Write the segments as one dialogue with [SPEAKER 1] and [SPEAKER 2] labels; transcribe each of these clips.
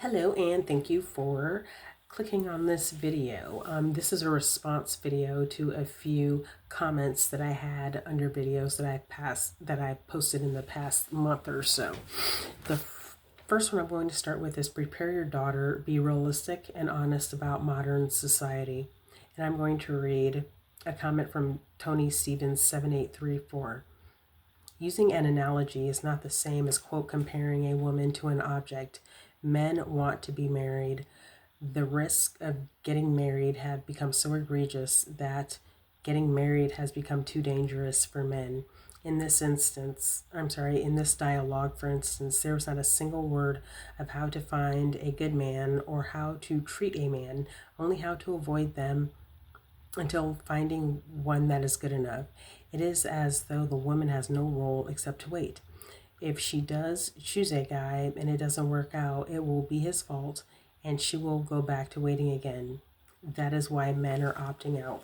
[SPEAKER 1] Hello, and thank you for clicking on this video. This is a response video to a few comments that I had under videos that I posted in the past month or so. The first one I'm going to start with is prepare your daughter, be realistic and honest about modern society. And I'm going to read a comment from Tony Stevens 7834. Using an analogy is not the same as, quote, comparing a woman to an object. Men want to be married. The risk of getting married have become so egregious that getting married has become too dangerous for men. In this dialogue, for instance, there was not a single word of how to find a good man or how to treat a man, only how to avoid them until finding one that is good enough. It is as though the woman has no role except to wait. If she does choose a guy and it doesn't work out, it will be his fault and she will go back to waiting again. That is why men are opting out.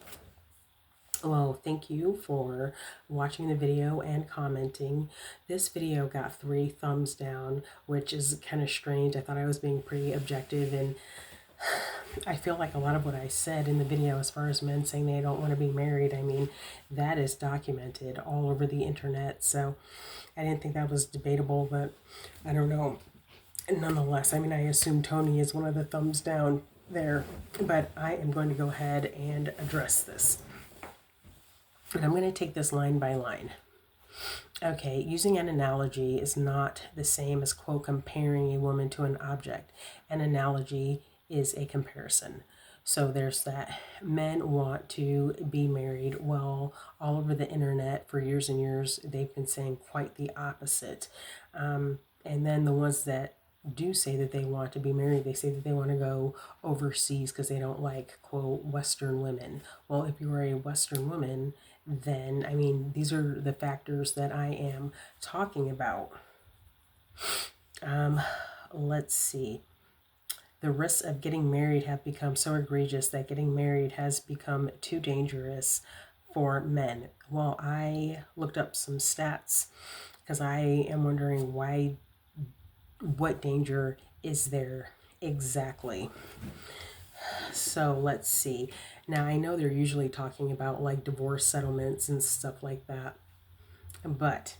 [SPEAKER 1] Well, thank you for watching the video and commenting. This video got 3 thumbs down, which is kind of strange. I thought I was being pretty objective, and I feel like a lot of what I said in the video as far as men saying they don't want to be married, I mean, that is documented all over the internet. So I didn't think that was debatable, but I don't know. Nonetheless, I mean, I assume Tony is one of the thumbs down there, but I am going to go ahead and address this. And I'm going to take this line by line. Okay, using an analogy is not the same as, quote, comparing a woman to an object. An analogy is a comparison. So there's that. Men want to be married. Well, all over the internet for years and years, they've been saying quite the opposite. And then the ones that do say that they want to be married, they say that they want to go overseas because they don't like, quote, Western women. Well, if you are a Western woman, then, I mean, these are the factors that I am talking about. Let's see. The risks of getting married have become so egregious that getting married has become too dangerous for men. Well, I looked up some stats because I am wondering what danger is there exactly. So let's see. Now, I know they're usually talking about like divorce settlements and stuff like that, but,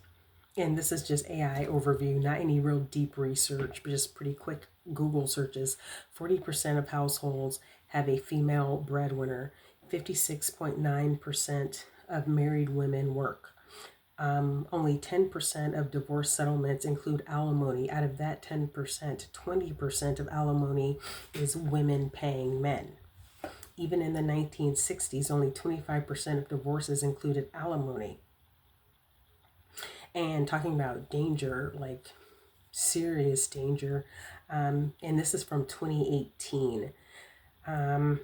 [SPEAKER 1] and this is just AI overview, not any real deep research, but just pretty quick Google searches. 40% of households have a female breadwinner. 56.9% of married women work. Only 10% of divorce settlements include alimony. Out of that 10%, 20% of alimony is women paying men. Even in the 1960s, only 25% of divorces included alimony. And talking about danger, like serious danger, and this is from 2018. I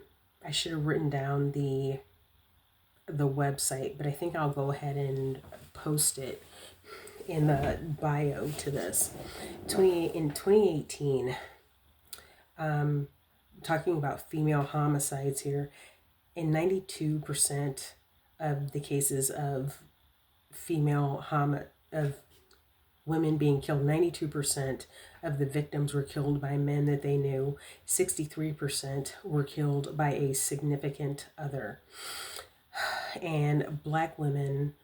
[SPEAKER 1] should have written down the website, but I think I'll go ahead and post it in the bio to this. In 2018, talking about female homicides here, in 92% of the cases of of women being killed, 92% of the victims were killed by men that they knew. 63% were killed by a significant other. And Black women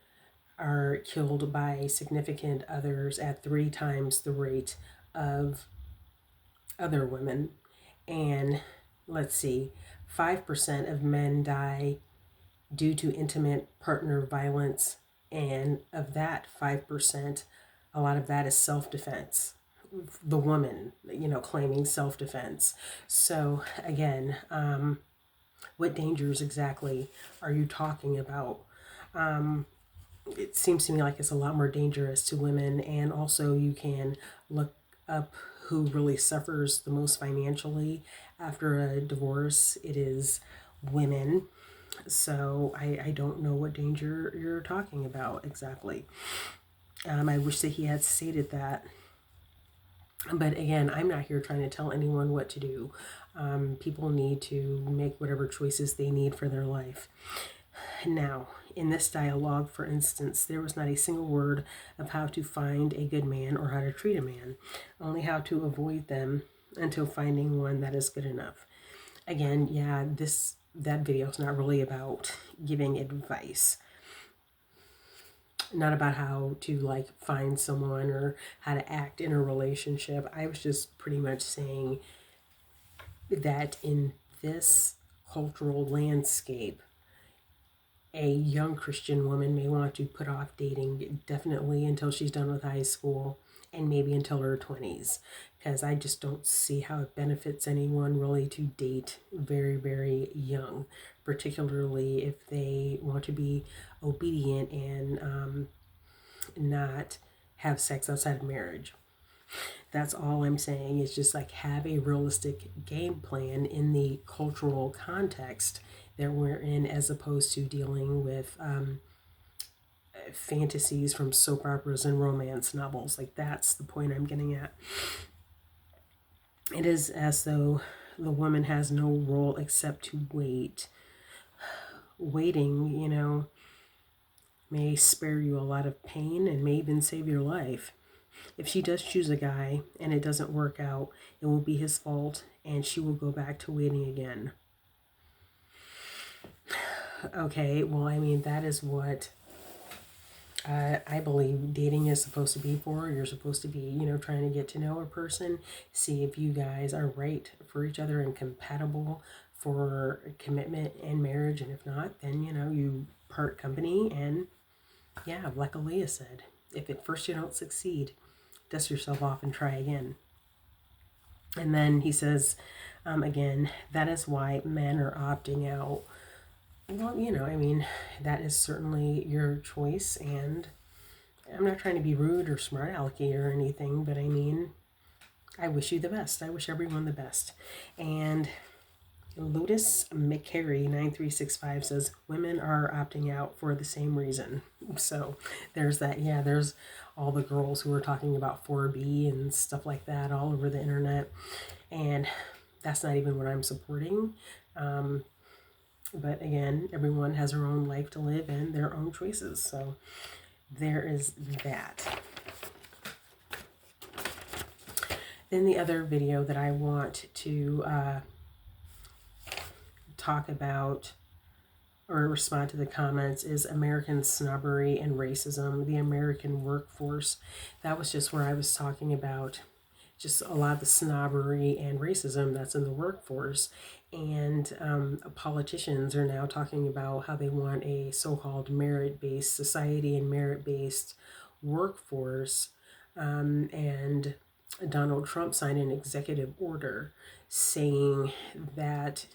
[SPEAKER 1] are killed by significant others at 3 times the rate of other women. And let's see, 5% of men die due to intimate partner violence. And of that 5%, a lot of that is self-defense. The woman, claiming self-defense. So again, what dangers exactly are you talking about? It seems to me like it's a lot more dangerous to women, and also you can look up who really suffers the most financially after a divorce. It is women. So I don't know what danger you're talking about exactly. I wish that he had stated that. But again, I'm not here trying to tell anyone what to do. People need to make whatever choices they need for their life. Now, in this dialogue, for instance, there was not a single word of how to find a good man or how to treat a man, only how to avoid them until finding one that is good enough. Again, yeah, that video is not really about giving advice, not about how to like find someone or how to act in a relationship. I was just pretty much saying that in this cultural landscape, a young Christian woman may want to put off dating definitely until she's done with high school and maybe until her 20s, because I just don't see how it benefits anyone really to date very, very young, particularly if they want to be obedient and not have sex outside of marriage. That's all I'm saying, is just like have a realistic game plan in the cultural context that we're in, as opposed to dealing with fantasies from soap operas and romance novels. Like, that's the point I'm getting at. It is as though the woman has no role except to wait. Waiting, may spare you a lot of pain and may even save your life. If she does choose a guy and it doesn't work out, it will be his fault and she will go back to waiting again. Okay, well, I mean, that is what I believe dating is supposed to be for. You're supposed to be, trying to get to know a person, see if you guys are right for each other and compatible for commitment and marriage. And if not, then, you part company. And yeah, like Aaliyah said, if at first you don't succeed, dust yourself off and try again. And then he says, again, that is why men are opting out. Well, that is certainly your choice, and I'm not trying to be rude or smart alecky or anything, but I mean, I wish you the best. I wish everyone the best. And Lotus McCary 9365 says women are opting out for the same reason. So there's that. Yeah, there's all the girls who are talking about 4B and stuff like that all over the internet, and that's not even what I'm supporting. But again, everyone has their own life to live and their own choices. So there is that. Then the other video that I want to talk about or respond to the comments is American snobbery and racism, the American workforce. That was just where I was talking about just a lot of the snobbery and racism that's in the workforce. And politicians are now talking about how they want a so-called merit-based society and merit-based workforce. And Donald Trump signed an executive order saying that,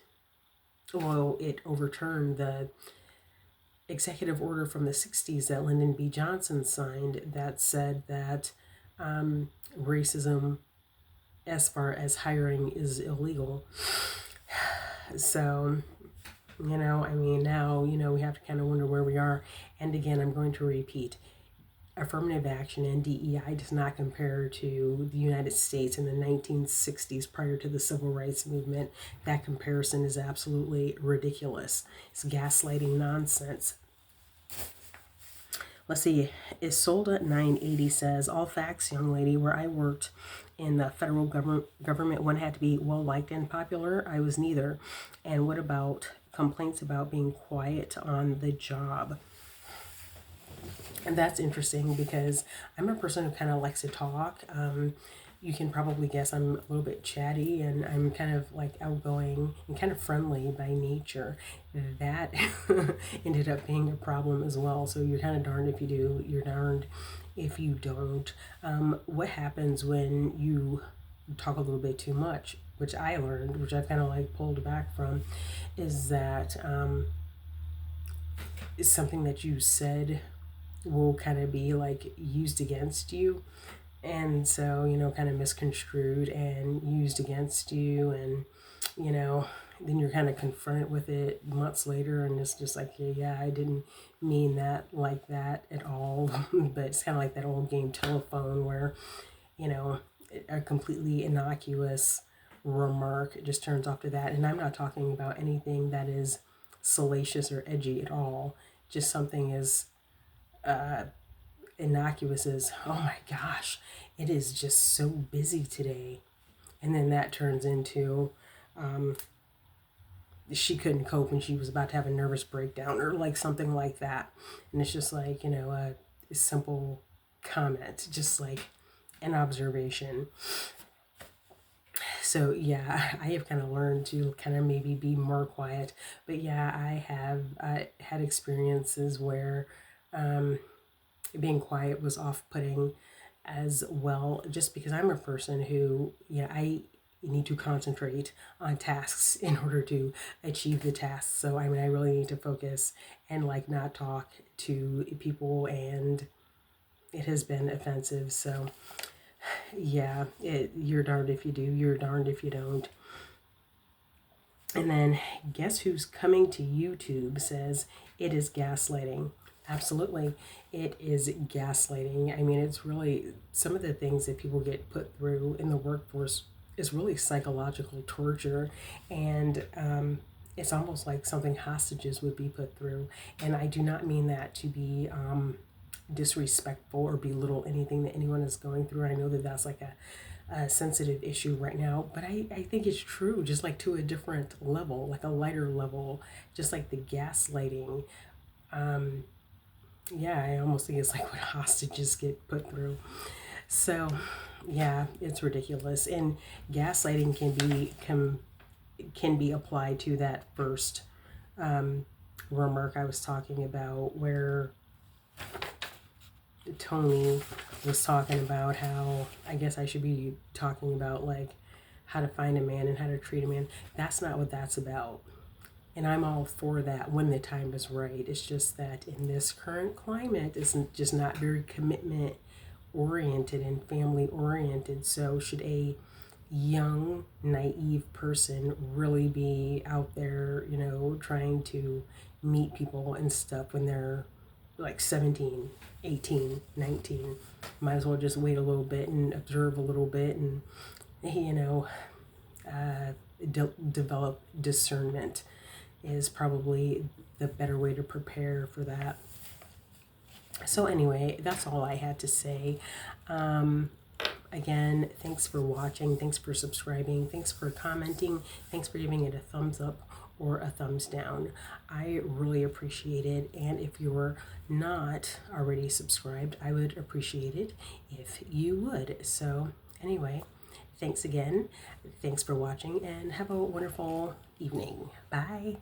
[SPEAKER 1] well, it overturned the executive order from the 60s that Lyndon B. Johnson signed that said that racism as far as hiring is illegal. So, now, we have to kind of wonder where we are. And again, I'm going to repeat, affirmative action and DEI does not compare to the United States in the 1960s prior to the Civil Rights Movement. That comparison is absolutely ridiculous. It's gaslighting nonsense. Let's see, Isolda 980 says, all facts, young lady, where I worked in the federal government, one had to be well liked and popular. I was neither. And what about complaints about being quiet on the job? And that's interesting because I'm a person who kind of likes to talk. You can probably guess I'm a little bit chatty and I'm kind of like outgoing and kind of friendly by nature. That ended up being a problem as well. So you're kind of darned if you do, you're darned if you don't. What happens when you talk a little bit too much, which I learned, which I've kind of like pulled back from, is that is something that you said will kind of be like used against you, and so kind of misconstrued and used against you, and then you're kind of confronted with it months later, and it's just like, yeah, I didn't mean that like that at all. But it's kind of like that old game telephone where a completely innocuous remark just turns off to that. And I'm not talking about anything that is salacious or edgy at all, just something as innocuous as, oh my gosh, it is just so busy today. And then that turns into she couldn't cope and she was about to have a nervous breakdown or like something like that. And it's just like, a simple comment, just like an observation. So yeah, I have kind of learned to kind of maybe be more quiet. But yeah, I have had experiences where being quiet was off-putting as well, just because I'm a person who, I need to concentrate on tasks in order to achieve the tasks. So I mean, I really need to focus and like not talk to people, and it has been offensive. So yeah, you're darned if you do, you're darned if you don't. And then guess who's coming to YouTube says it is gaslighting. Absolutely, it is gaslighting. I mean, it's really some of the things that people get put through in the workforce is really psychological torture, and it's almost like something hostages would be put through. And I do not mean that to be disrespectful or belittle anything that anyone is going through. I know that that's like a sensitive issue right now, but I think it's true, just like to a different level, like a lighter level, just like the gaslighting. Yeah, I almost think it's like what hostages get put through. So, yeah, it's ridiculous. And gaslighting can be applied to that first remark I was talking about, where Tony was talking about how I guess I should be talking about like how to find a man and how to treat a man. That's not what that's about. And I'm all for that when the time is right. It's just that in this current climate, it's just not very commitment oriented and family oriented. So, should a young, naive person really be out there, trying to meet people and stuff when they're like 17, 18, 19? Might as well just wait a little bit and observe a little bit and, you know, develop discernment is probably the better way to prepare for that. So, anyway, that's all I had to say. Again, thanks for watching. Thanks for subscribing. Thanks for commenting. Thanks for giving it a thumbs up or a thumbs down. I really appreciate it. And if you're not already subscribed, I would appreciate it if you would. So, anyway, thanks again. Thanks for watching and have a wonderful evening. Bye.